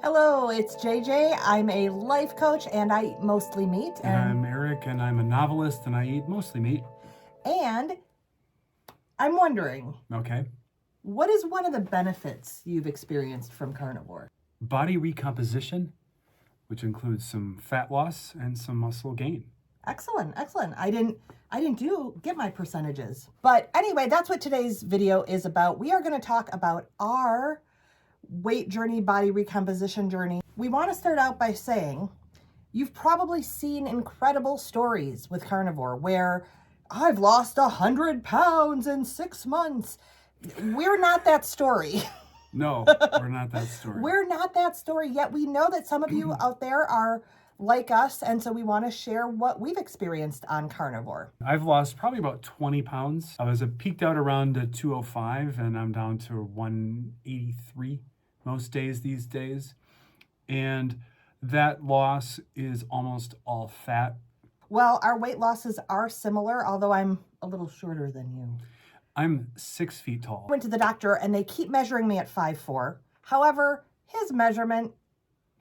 Hello, it's JJ. I'm a life coach and I eat mostly meat. And I'm Eric and I'm a novelist and I eat mostly meat. And I'm wondering, Okay. what is one of the benefits you've experienced from carnivore? Body recomposition, which includes some fat loss and some muscle gain. Excellent. I didn't get my percentages. But anyway, that's what today's video is about. We are going to talk about our weight journey, body recomposition journey. We want to start out by saying you've probably seen incredible stories with carnivore where I've lost 100 pounds in 6 months. We're not that story. No, we're not that story. We're not that story, yet we know that some of you out there are like us, and so we want to share what we've experienced on carnivore. I've lost probably about 20 pounds. I was peaked out around 205 and I'm down to 183 most days these days. And that loss is almost all fat. Well, our weight losses are similar, although I'm a little shorter than you. I'm 6 feet tall. I went to the doctor and they keep measuring me at 5'4". However, his measurement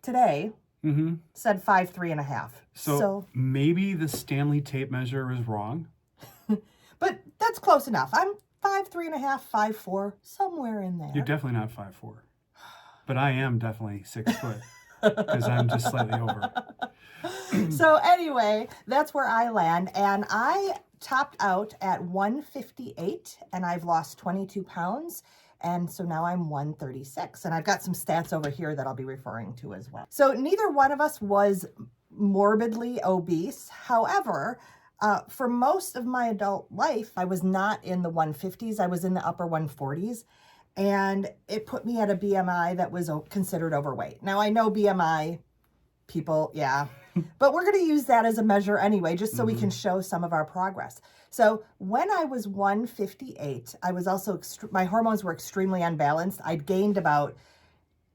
today said 5'3.5". So maybe the Stanley tape measure is wrong. But that's close enough. I'm 5'3.5", 5'4", somewhere in there. You're definitely not 5'4". But I am definitely 6 foot because I'm just slightly over. So anyway, that's where I land. And I topped out at 158 and I've lost 22 pounds. And so now I'm 136. And I've got some stats over here that I'll be referring to as well. So neither one of us was morbidly obese. However, for most of my adult life, I was not in the 150s. I was in the upper 140s. And it put me at a BMI that was considered overweight. Now, I know BMI people, yeah, but we're going to use that as a measure anyway, just so we can show some of our progress. So when I was 158, I was also, my hormones were extremely unbalanced. I'd gained about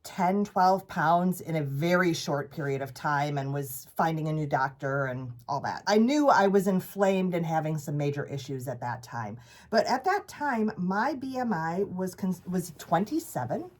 10, 12 pounds in a very short period of time and was finding a new doctor and all that. I knew I was inflamed and having some major issues at that time. But at that time, my BMI was 27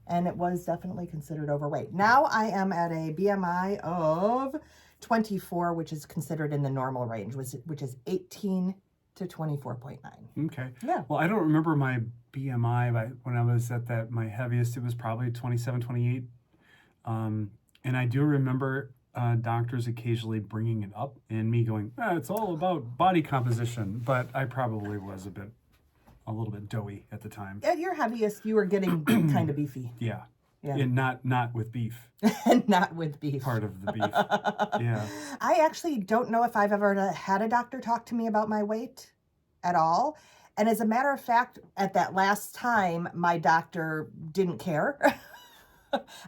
and it was definitely considered overweight. Now I am at a BMI of 24, which is considered in the normal range, which is 18 to 24.9. Okay. Yeah. Well, I don't remember my BMI, but when I was at my heaviest, it was probably 27, 28. And I do remember doctors occasionally bringing it up and me going, it's all about body composition. But I probably was a little bit doughy at the time. At your heaviest, you were getting kind of beefy. Yeah. Yeah. And not with beef. Not with beef. Part of the beef. Yeah. I actually don't know if I've ever had a doctor talk to me about my weight at all. And as a matter of fact, at that last time, my doctor didn't care.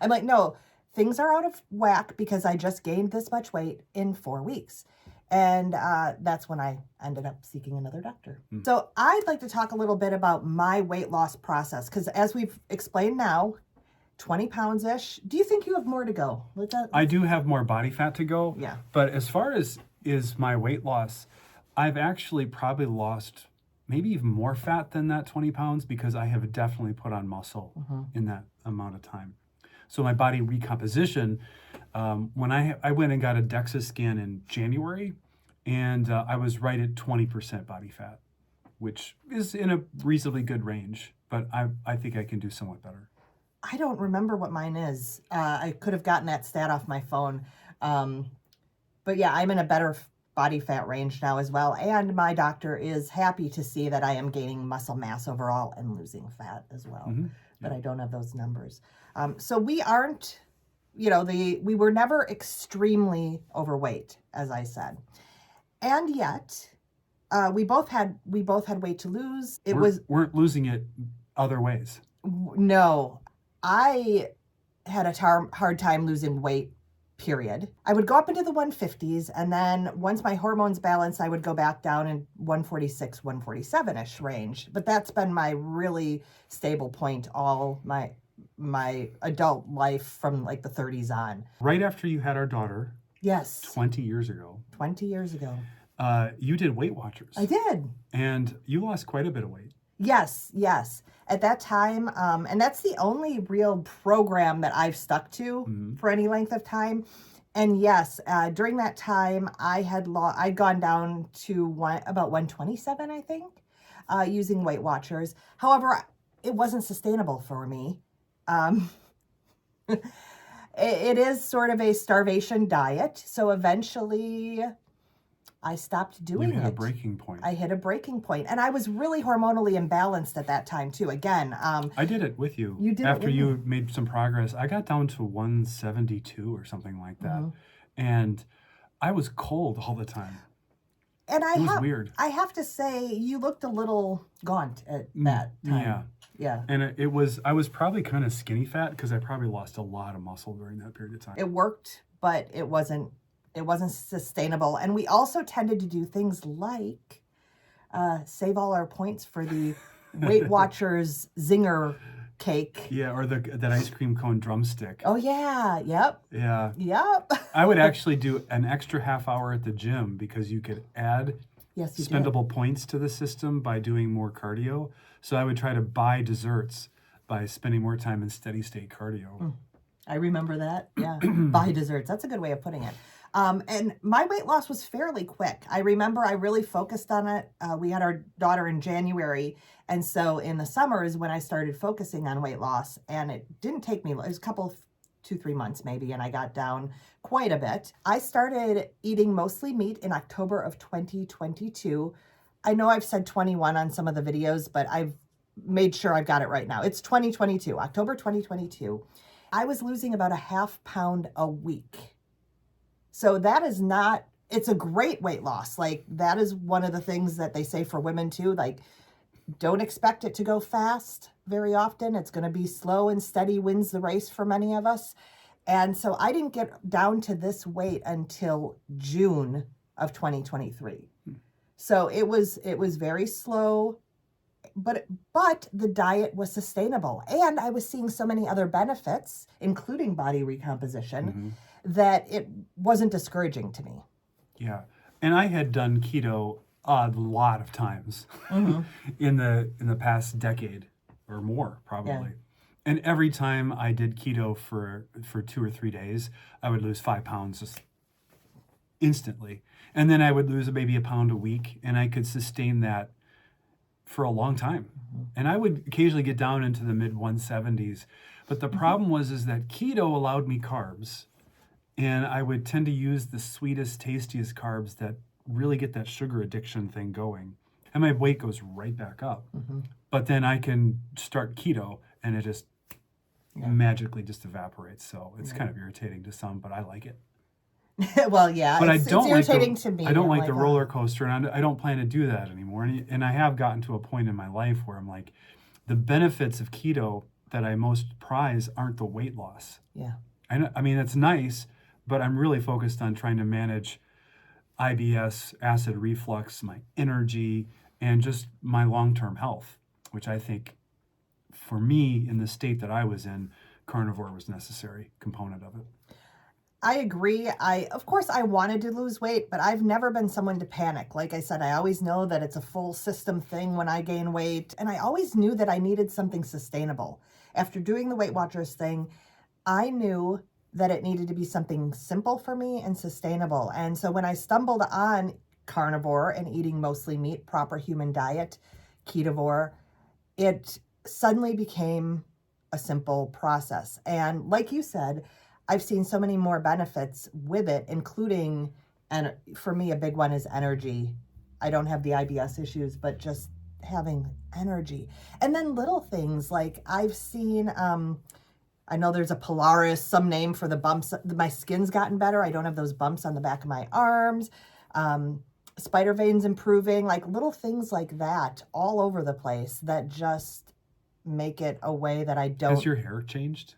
I'm like, no, things are out of whack because I just gained this much weight in 4 weeks. And that's when I ended up seeking another doctor. So I'd like to talk a little bit about my weight loss process because as we've explained now, 20 pounds-ish. Do you think you have more to go? I do have more body fat to go. Yeah. But as far as is my weight loss, I've actually probably lost maybe even more fat than that 20 pounds because I have definitely put on muscle in that amount of time. So my body recomposition, when I went and got a DEXA scan in January, and I was right at 20% body fat, which is in a reasonably good range, but I think I can do somewhat better. I don't remember what mine is. I could have gotten that stat off my phone. But yeah, I'm in a better body fat range now as well. And my doctor is happy to see that I am gaining muscle mass overall and losing fat as well. But I don't have those numbers. So we aren't, we were never extremely overweight, as I said. And yet, we both had weight to lose. Weren't losing it other ways. No. I had a hard time losing weight, period. I would go up into the 150s, and then once my hormones balanced, I would go back down in 146, 147-ish range. But that's been my really stable point all my adult life from like the 30s on. Right after you had our daughter. Yes. 20 years ago. 20 years ago. You did Weight Watchers. I did. And you lost quite a bit of weight. Yes, yes. At that time, and that's the only real program that I've stuck to for any length of time. And yes, during that time, I'd gone down to about 127, I think, using Weight Watchers. However, it wasn't sustainable for me. Um, it is sort of a starvation diet. So eventually I stopped doing You hit it. a breaking point. I hit a breaking point. And I was really hormonally imbalanced at that time, too. Again, I did it with you. You did it after with you me. made some progress. I got down to 172 or something like that. And I was cold all the time. And It was weird. I have to say, you looked a little gaunt at that time. Yeah. Yeah. And I was probably kind of skinny fat because I probably lost a lot of muscle during that period of time. It worked, but it wasn't sustainable. And we also tended to do things like save all our points for the Weight Watchers Zinger cake. Yeah, or that ice cream cone drumstick. Oh, yeah. Yep. Yeah. Yep. I would actually do an extra half hour at the gym because you could add spendable points to the system by doing more cardio. So I would try to buy desserts by spending more time in steady state cardio. I remember that. Yeah. Buy desserts. That's a good way of putting it. And my weight loss was fairly quick. I remember I really focused on it. We had our daughter in January. And so in the summer is when I started focusing on weight loss. And it didn't take me, it was a couple, 2-3 months maybe. And I got down quite a bit. I started eating mostly meat in October of 2022. I know I've said 21 on some of the videos, but I've made sure I've got it right now. It's 2022, October 2022. I was losing about a half pound a week. So that is not, it's a great weight loss. Like that is one of the things that they say for women too. Like don't expect it to go fast very often. It's going to be slow and steady wins the race for many of us. And so I didn't get down to this weight until June of 2023. So it was very slow, but the diet was sustainable. And I was seeing so many other benefits, including body recomposition, that it wasn't discouraging to me. Yeah. And I had done keto a lot of times in the past decade or more, probably. Yeah. And every time I did keto for 2 or 3 days, I would lose 5 pounds just instantly. And then I would lose maybe a pound a week, and I could sustain that for a long time. And I would occasionally get down into the mid 170s. But the problem was that keto allowed me carbs. And I would tend to use the sweetest, tastiest carbs that really get that sugar addiction thing going. And my weight goes right back up. But then I can start keto and it just magically just evaporates. So it's kind of irritating to some, but I like it. Well, yeah, but it's irritating to me. I don't like the roller coaster, and I don't plan to do that anymore. And I have gotten to a point in my life where I'm like, the benefits of keto that I most prize aren't the weight loss. Yeah. I mean, it's nice, but I'm really focused on trying to manage IBS, acid reflux, my energy, and just my long-term health, which I think for me in the state that I was in, carnivore was a necessary component of it. I agree. Of course, I wanted to lose weight, but I've never been someone to panic. Like I said, I always know that it's a full system thing when I gain weight. And I always knew that I needed something sustainable. After doing the Weight Watchers thing, I knew that it needed to be something simple for me and sustainable. And so when I stumbled on carnivore and eating mostly meat, proper human diet, ketovore, it suddenly became a simple process. And like you said, I've seen so many more benefits with it, including, and for me, a big one is energy. I don't have the IBS issues, but just having energy. And then little things like I've seen, I know there's a Polaris, some name for the bumps. My skin's gotten better. I don't have those bumps on the back of my arms. Spider veins improving, like little things like that all over the place that just make it a way that I don't. Has your hair changed?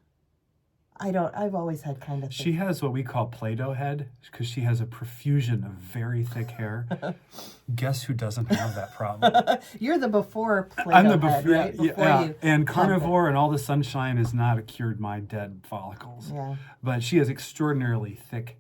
I've always had kind of. She has what we call Play-Doh head because she has a profusion of very thick hair. Guess who doesn't have that problem? You're the before Play-Doh I'm the head, right? Yeah. And carnivore and all the sunshine has not cured my dead follicles. Yeah. But she has extraordinarily thick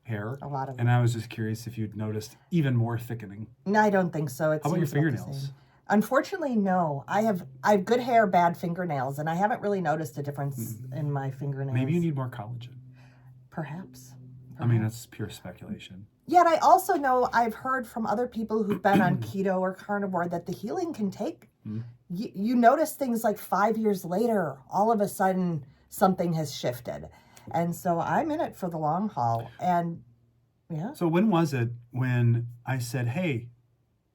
hair. A lot of And I was just curious if you'd noticed even more thickening. No, I don't think so. How about your fingernails? Unfortunately, no. I have good hair, bad fingernails, and I haven't really noticed a difference in my fingernails. Maybe you need more collagen. Perhaps. I mean, that's pure speculation. Yet I also know I've heard from other people who've been on keto or carnivore that the healing can take. You notice things like 5 years later, all of a sudden something has shifted. And so I'm in it for the long haul. And yeah. So when was it when I said, hey,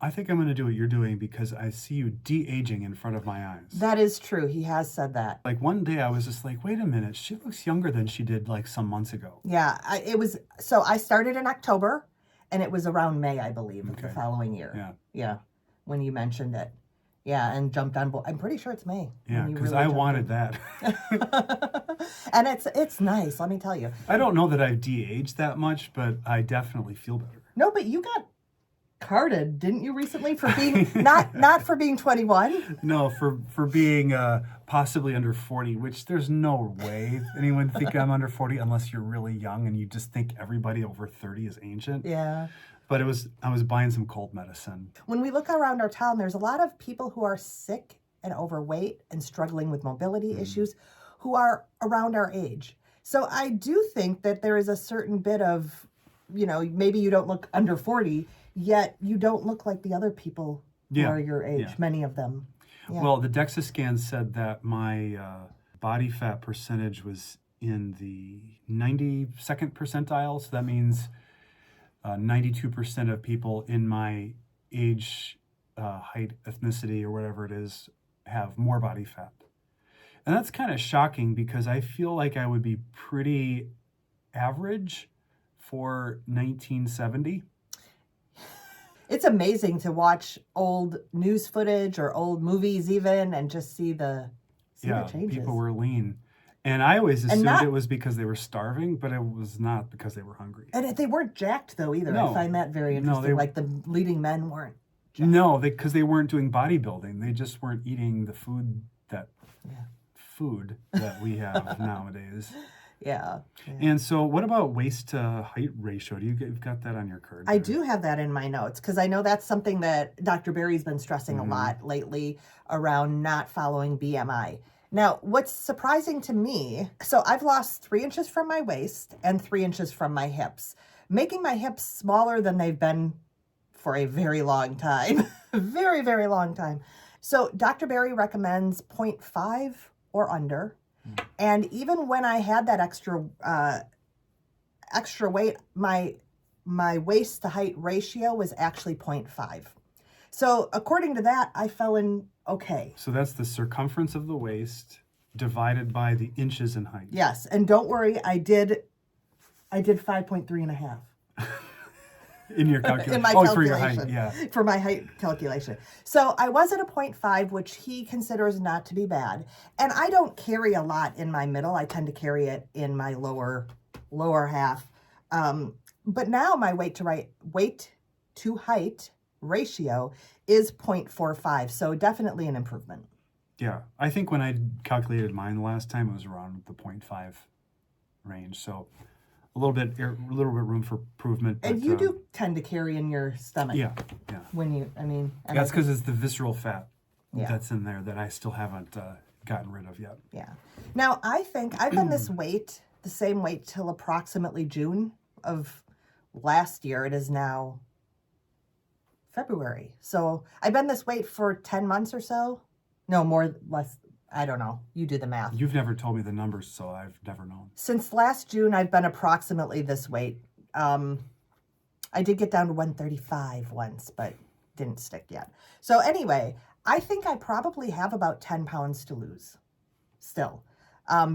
I think I'm going to do what you're doing because I see you de-aging in front of my eyes? That is true. He has said that. Like one day I was just like, wait a minute, she looks younger than she did like some months ago. Yeah, so I started in October and it was around May, I believe, of the following year. Yeah, when you mentioned it. Yeah, and jumped on board. I'm pretty sure it's May. Yeah, because I wanted that. And it's nice, let me tell you. I don't know that I've de-aged that much, but I definitely feel better. No, but you got carded, didn't you, recently for being not for being 21? No, for being possibly under 40, which there's no way anyone think I'm under 40 unless you're really young and you just think everybody over 30 is ancient. Yeah. But I was buying some cold medicine. When we look around our town, there's a lot of people who are sick and overweight and struggling with mobility issues who are around our age. So I do think that there is a certain bit of, maybe you don't look under 40, yet you don't look like the other people who are your age, many of them. Yeah. Well, the DEXA scan said that my body fat percentage was in the 92nd percentile. So that means 92% of people in my age, height, ethnicity, or whatever it is, have more body fat. And that's kind of shocking because I feel like I would be pretty average for 1970. It's amazing to watch old news footage or old movies even and just see the changes. People were lean. And I always assumed it was because they were starving, but it was not because they were hungry. And they weren't jacked, though, either. No. I find that very interesting. Like the leading men weren't jacked. No, because they weren't doing bodybuilding. They just weren't eating the food that we have nowadays. Yeah. And so what about waist to height ratio? You've got that on your card? I do have that in my notes because I know that's something that Dr. Berry's been stressing a lot lately around not following BMI. Now, what's surprising to me, so I've lost 3 inches from my waist and 3 inches from my hips, making my hips smaller than they've been for a very long time. Very, very long time. So Dr. Berry recommends 0.5 or under. And even when I had that extra weight, my waist to height ratio was actually 0.5. So according to that, I fell in okay. So that's the circumference of the waist divided by the inches in height. Yes, and don't worry, I did 5.3 and a half. In your calculation? In my calculation. For your height, yeah. For my height calculation. So I was at a 0.5, which he considers not to be bad. And I don't carry a lot in my middle. I tend to carry it in my lower half. But now my weight to height ratio is 0.45. So definitely an improvement. Yeah. I think when I calculated mine the last time, it was around the 0.5 range. So a little bit room for improvement. And you do tend to carry in your stomach. Yeah. That's because it's the visceral fat that's in there that I still haven't gotten rid of yet. Yeah. Now, I think I've been the same weight till approximately June of last year. It is now February. So I've been this weight for 10 months or so. No, less. I don't know. You do the math. You've never told me the numbers, so I've never known. Since last June, I've been approximately this weight. I did get down to 135 once, but didn't stick yet. So anyway, I think I probably have about 10 pounds to lose still.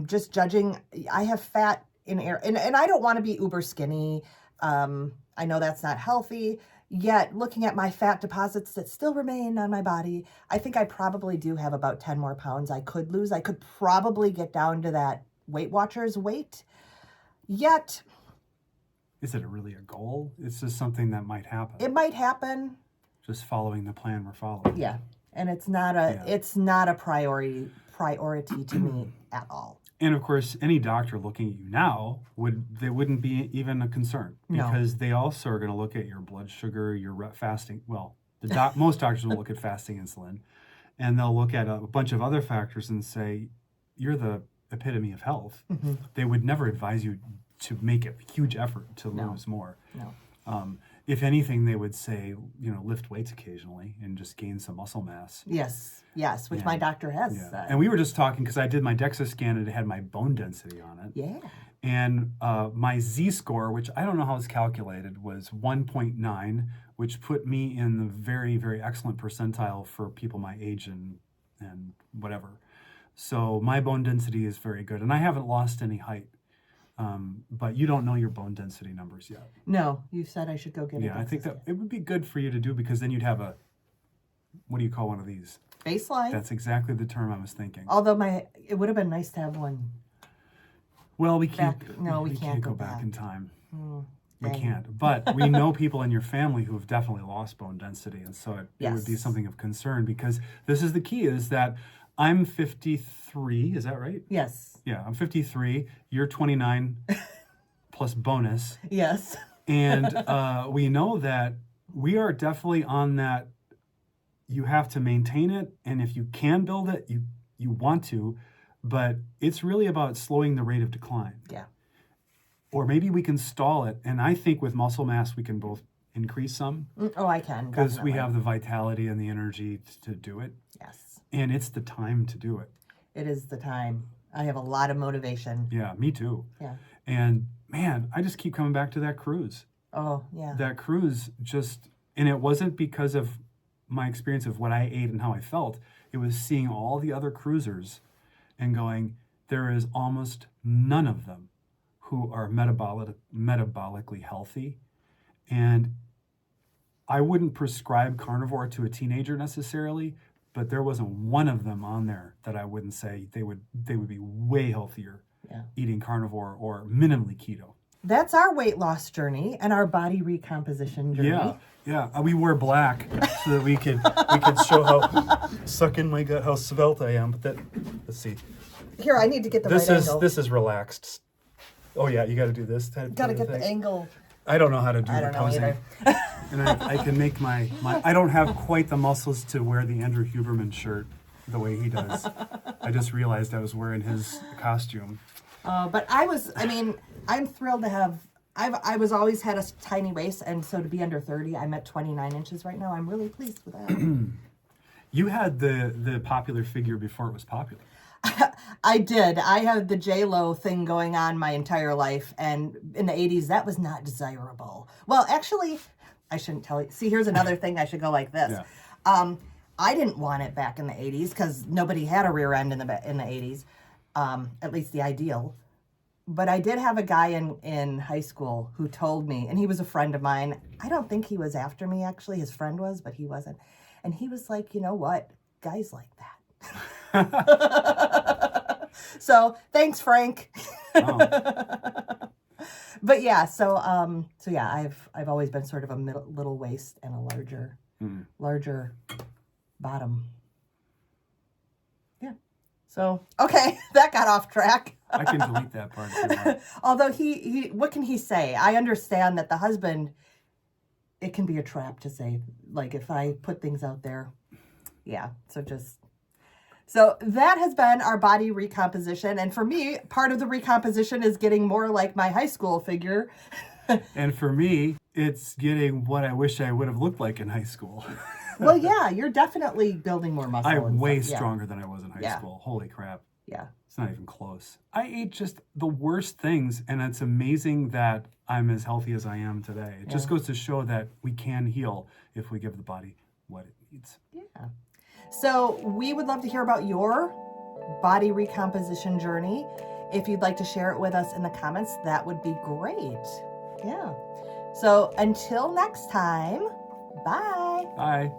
Just judging, I have fat in air, and I don't want to be uber skinny. I know that's not healthy. Yet, looking at my fat deposits that still remain on my body, I think I probably do have about 10 more pounds I could lose. I could probably get down to that Weight Watchers weight. Yet... Is it really a goal? It's just something that might happen. It might happen. Just following the plan we're following. Yeah. And it's not a priority to me at all. And of course, any doctor looking at you now wouldn't be even a concern because they also are going to look at your blood sugar, your fasting. Well, Most doctors will look at fasting insulin, and they'll look at a bunch of other factors and say, you're the epitome of health. Mm-hmm. They would never advise you to make a huge effort to lose more. No. If anything, they would say, lift weights occasionally and just gain some muscle mass. Yes, which my doctor has said. And we were just talking because I did my DEXA scan and it had my bone density on it. Yeah. And my Z-score, which I don't know how it's calculated, was 1.9, which put me in the very, very excellent percentile for people my age and whatever. So my bone density is very good. And I haven't lost any height. But you don't know your bone density numbers yet. No, you said I should go get it. Yeah, I think that it would be good for you to do because then you'd have what do you call one of these? Baseline. That's exactly the term I was thinking. Although it would have been nice to have one. Well, we can't. We can't go back in time. We dang. can't. But we know people in your family who have definitely lost bone density, and so it would be something of concern because this is the key: is that I'm 53. Is that right? Yes. Yeah, I'm 53. You're 29 plus bonus. Yes. And we know that we are definitely on that. You have to maintain it, and if you can build it, you want to, but it's really about slowing the rate of decline. Yeah. Or maybe we can stall it, and I think with muscle mass we can both increase some. Oh, I can. Because we have the vitality and the energy to do it. Yes. And it's the time to do it. It is the time. I have a lot of motivation. Yeah, me too. Yeah. And man, I just keep coming back to that cruise. Oh, yeah. That cruise and it wasn't because of my experience of what I ate and how I felt. It was seeing all the other cruisers and going, there is almost none of them who are metabolically healthy. And I wouldn't prescribe carnivore to a teenager necessarily, but there wasn't one of them on there that I wouldn't say they would be way healthier eating carnivore or minimally keto. That's our weight loss journey and our body recomposition journey. Yeah. We wore black so that we could show how suck in my gut how svelte I am. But let's see. Here, I need to get the right angle. This is relaxed. Oh yeah, you got to do this type. Got to get the angle. I don't know how to do the posing. And I can make my I don't have quite the muscles to wear the Andrew Huberman shirt the way he does. I just realized I was wearing his costume. But I'm thrilled to have, I was always had a tiny waist, and so to be under 30, I'm at 29 inches right now. I'm really pleased with that. You had the popular figure before it was popular. I did. I had the J-Lo thing going on my entire life, and in the 80s, that was not desirable. Well, actually, I shouldn't tell you. See, here's another thing. I should go like this. Yeah. I didn't want it back in the 80s because nobody had a rear end in the 80s, at least the ideal. But I did have a guy in high school who told me, and he was a friend of mine. I don't think he was after me, actually. His friend was, but he wasn't. And he was like, you know what? Guys like that. So thanks, Frank. Oh. But yeah, so yeah, I've always been sort of a little waist and a larger bottom. Yeah. So okay, that got off track. I can delete that part if you want. Although he what can he say? I understand that the husband, it can be a trap to say, like, if I put things out there. Yeah. So that has been our body recomposition. And for me, part of the recomposition is getting more like my high school figure. And for me, it's getting what I wish I would have looked like in high school. Well, yeah, you're definitely building more muscle. I'm way stronger than I was in high school. Holy crap. Yeah. It's not even close. I ate just the worst things, and it's amazing that I'm as healthy as I am today. It just goes to show that we can heal if we give the body what it needs. Yeah. So we would love to hear about your body recomposition journey. If you'd like to share it with us in the comments, that would be great. Yeah. So until next time, bye. Bye.